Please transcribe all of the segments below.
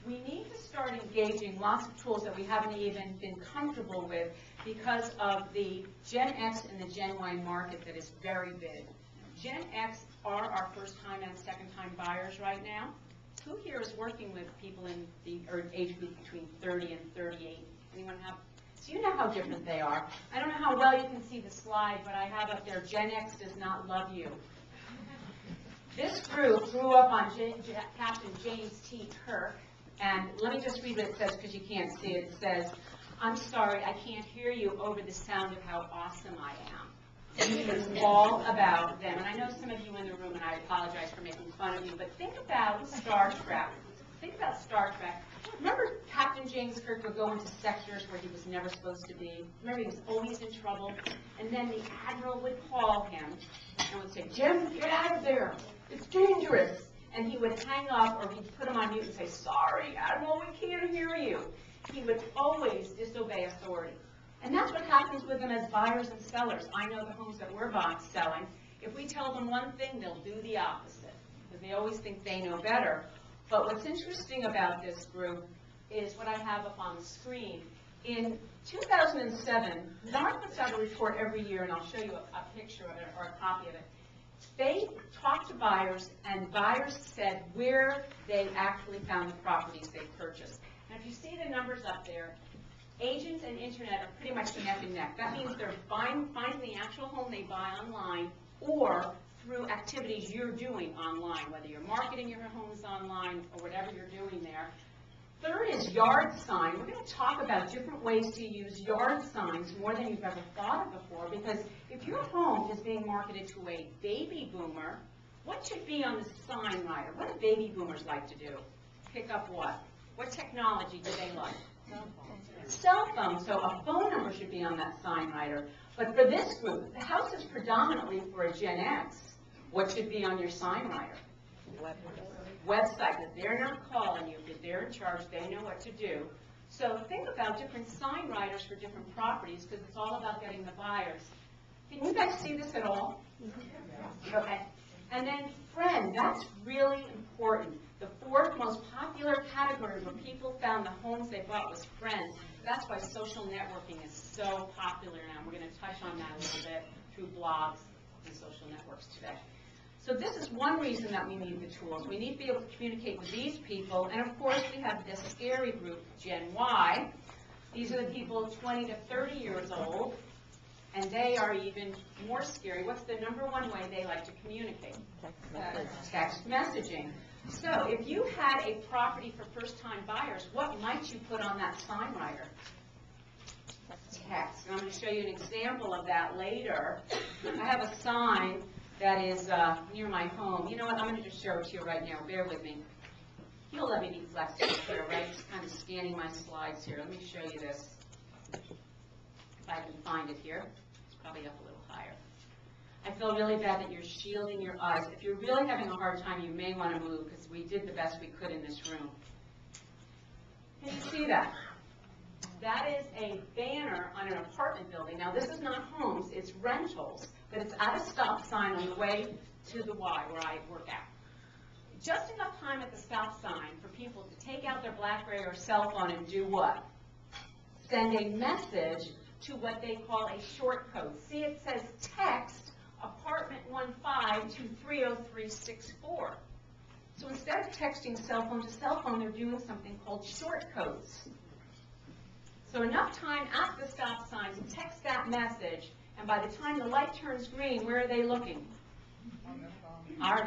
we need to start engaging lots of tools that we haven't even been comfortable with because of the Gen X and the Gen Y market that is very big. Gen X are our first-time and second-time buyers right now. Who here is working with people in the age group between 30 and 38? Anyone have? So you know how different they are. I don't know how well you can see the slide, but I have up there, Gen X does not love you. This group grew up on Captain James T. Kirk, and let me just read what it says because you can't see it. It says, "I'm sorry, I can't hear you over the sound of how awesome I am." It's all about them. And I know some of you in the room, and I apologize for making fun of you, but think about Star Trek. Think about Star Trek. Remember Captain James Kirk would go into sectors where he was never supposed to be. Remember, he was always in trouble. And then the Admiral would call him and would say, "Jim, get out of there. It's dangerous." And he would hang up, or he'd put him on mute and say, "Sorry, Admiral, we can't hear you." He would always disobey authority. And that's what happens with them as buyers and sellers. I know the homes that we're selling. If we tell them one thing, they'll do the opposite, because they always think they know better. But what's interesting about this group is what I have up on the screen. In 2007, NAR puts out a report every year, and I'll show you a picture of it or a copy of it. They talked to buyers, and buyers said where they actually found the properties they purchased. Now, if you see the numbers up there, agents and internet are pretty much neck and neck. That means they're finding the actual home they buy online or through activities you're doing online, whether you're marketing your homes online or whatever you're doing there. Third is yard sign. We're going to talk about different ways to use yard signs more than you've ever thought of before, because if your home is being marketed to a baby boomer, what should be on the sign rider? What do baby boomers like to do? Pick up what? What technology do they like? Cell phone. So a phone number should be on that sign rider. But for this group, the house is predominantly for a Gen X. What should be on your sign rider? Website, because they're not calling you, because they're in charge, they know what to do. So think about different sign riders for different properties, because it's all about getting the buyers. Can you guys see this at all? Okay. And then friend, that's really important. The fourth most popular category where people found the homes they bought was friends. That's why social networking is so popular now. We're going to touch on that a little bit through blogs and social networks today. So this is one reason that we need the tools. We need to be able to communicate with these people. And of course, we have this scary group, Gen Y. These are the people 20 to 30 years old. And they are even more scary. What's the number one way they like to communicate? Text messaging. So if you had a property for first-time buyers, what might you put on that sign rider? Text. And I'm going to show you an example of that later. I have a sign that is near my home. You know what? I'm going to just show it to you right now. Bear with me. You'll let me be flexible here, right? Just kind of scanning my slides here. Let me show you this. If I can find it here. It's probably up a little higher. I feel really bad that you're shielding your eyes. If you're really having a hard time, you may want to move, because we did the best we could in this room. Can you see that? That is a banner on an apartment building. Now, this is not homes, it's rentals, but it's at a stop sign on the way to the Y, where I work at. Just enough time at the stop sign for people to take out their BlackBerry or cell phone and do what? Send a message to what they call a short code. See, it says text apartment 15 to 30364. So instead of texting cell phone to cell phone, they're doing something called short codes. So enough time at the stop sign to text that message, and by the time the light turns green, where are they looking?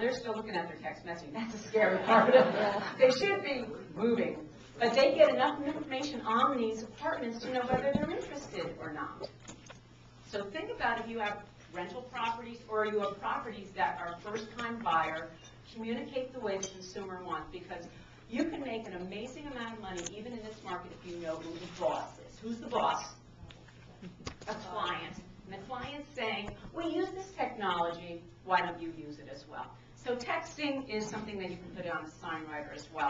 They're still looking at their text messaging. That's a scary part of it. They should be moving. But they get enough information on these apartments to know whether they're interested or not. So think about if you have rental properties or you have properties that are first-time buyer, communicate the way the consumer wants, because you can make an amazing amount of money even in this market if you know who the boss is. Who's the boss? A client. And the client's saying, we use this technology, why don't you use it as well? So texting is something that you can put on a sign rider as well.